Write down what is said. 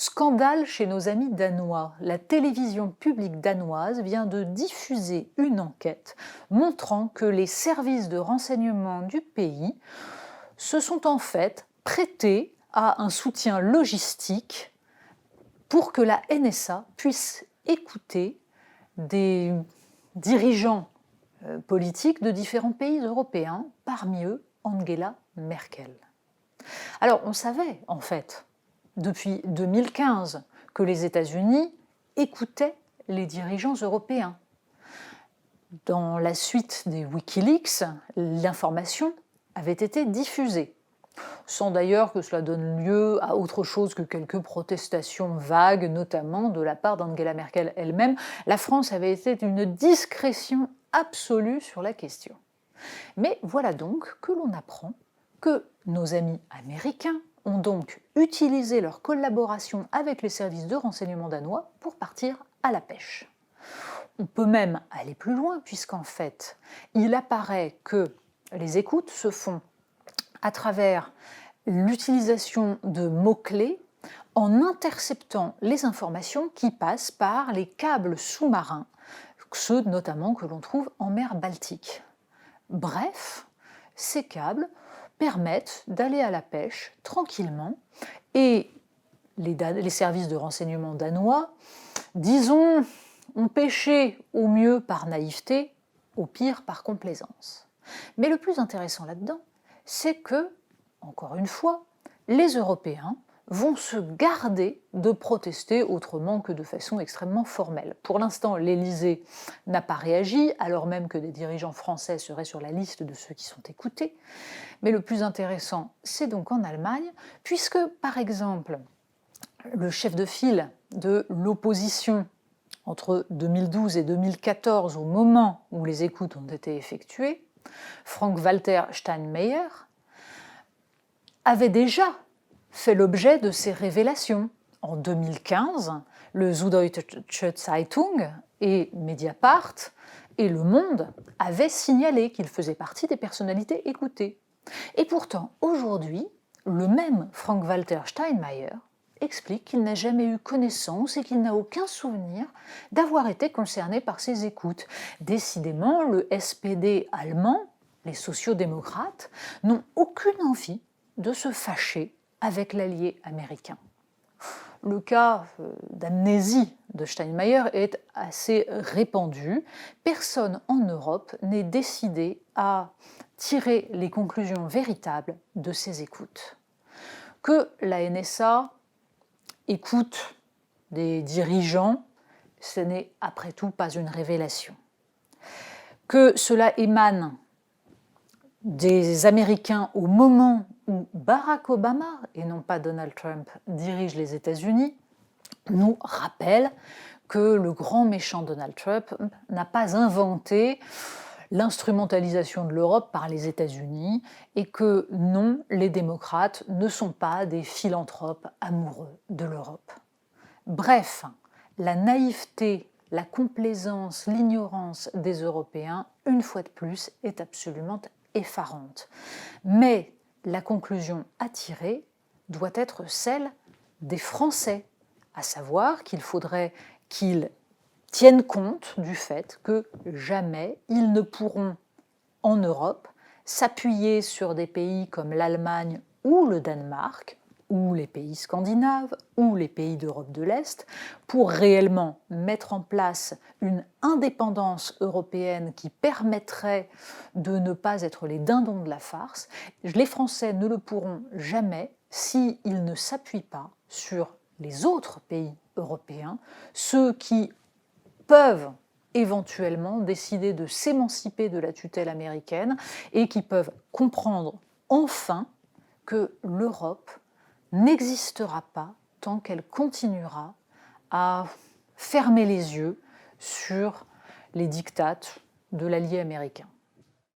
Scandale chez nos amis danois. La télévision publique danoise vient de diffuser une enquête montrant que les services de renseignement du pays se sont en fait prêtés à un soutien logistique pour que la NSA puisse écouter des dirigeants politiques de différents pays européens, parmi eux Angela Merkel. Alors on savait en fait depuis 2015 que les États-Unis écoutaient les dirigeants européens. Dans la suite des Wikileaks, l'information avait été diffusée, sans d'ailleurs que cela donne lieu à autre chose que quelques protestations vagues, notamment de la part d'Angela Merkel elle-même. La France avait été d'une discrétion absolue sur la question. Mais voilà donc que l'on apprend que nos amis américains ont donc utilisé leur collaboration avec les services de renseignement danois pour partir à la pêche. On peut même aller plus loin puisqu'en fait, il apparaît que les écoutes se font à travers l'utilisation de mots-clés en interceptant les informations qui passent par les câbles sous-marins, ceux notamment que l'on trouve en mer Baltique. Bref, ces câbles permettent d'aller à la pêche tranquillement et les services de renseignement danois, disons, ont pêché au mieux par naïveté, au pire par complaisance. Mais le plus intéressant là-dedans, c'est que, encore une fois, les Européens vont se garder de protester autrement que de façon extrêmement formelle. Pour l'instant, l'Élysée n'a pas réagi, alors même que des dirigeants français seraient sur la liste de ceux qui sont écoutés. Mais le plus intéressant, c'est donc en Allemagne, puisque, par exemple, le chef de file de l'opposition entre 2012 et 2014, au moment où les écoutes ont été effectuées, Frank-Walter Steinmeier, avait déjà fait l'objet de ces révélations. En 2015, le Süddeutsche Zeitung et Mediapart et Le Monde avaient signalé qu'il faisait partie des personnalités écoutées. Et pourtant, aujourd'hui, le même Frank-Walter Steinmeier explique qu'il n'a jamais eu connaissance et qu'il n'a aucun souvenir d'avoir été concerné par ces écoutes. Décidément, le SPD allemand, les sociodémocrates, n'ont aucune envie de se fâcher avec l'allié américain. Le cas d'amnésie de Steinmeier est assez répandu. Personne en Europe n'est décidé à tirer les conclusions véritables de ces écoutes. Que la NSA écoute des dirigeants, ce n'est après tout pas une révélation. Que cela émane des Américains au moment où Barack Obama, et non pas Donald Trump, dirige les États-Unis, nous rappelle que le grand méchant Donald Trump n'a pas inventé l'instrumentalisation de l'Europe par les États-Unis et que non, les démocrates ne sont pas des philanthropes amoureux de l'Europe. Bref, la naïveté, la complaisance, l'ignorance des Européens, une fois de plus, est absolument effarante. Mais la conclusion à tirer doit être celle des Français, à savoir qu'il faudrait qu'ils tiennent compte du fait que jamais ils ne pourront, en Europe, s'appuyer sur des pays comme l'Allemagne ou le Danemark, ou les pays scandinaves, ou les pays d'Europe de l'Est, pour réellement mettre en place une indépendance européenne qui permettrait de ne pas être les dindons de la farce. Les Français ne le pourront jamais s'ils ne s'appuient pas sur les autres pays européens, ceux qui peuvent éventuellement décider de s'émanciper de la tutelle américaine et qui peuvent comprendre enfin que l'Europe n'existera pas tant qu'elle continuera à fermer les yeux sur les diktats de l'allié américain.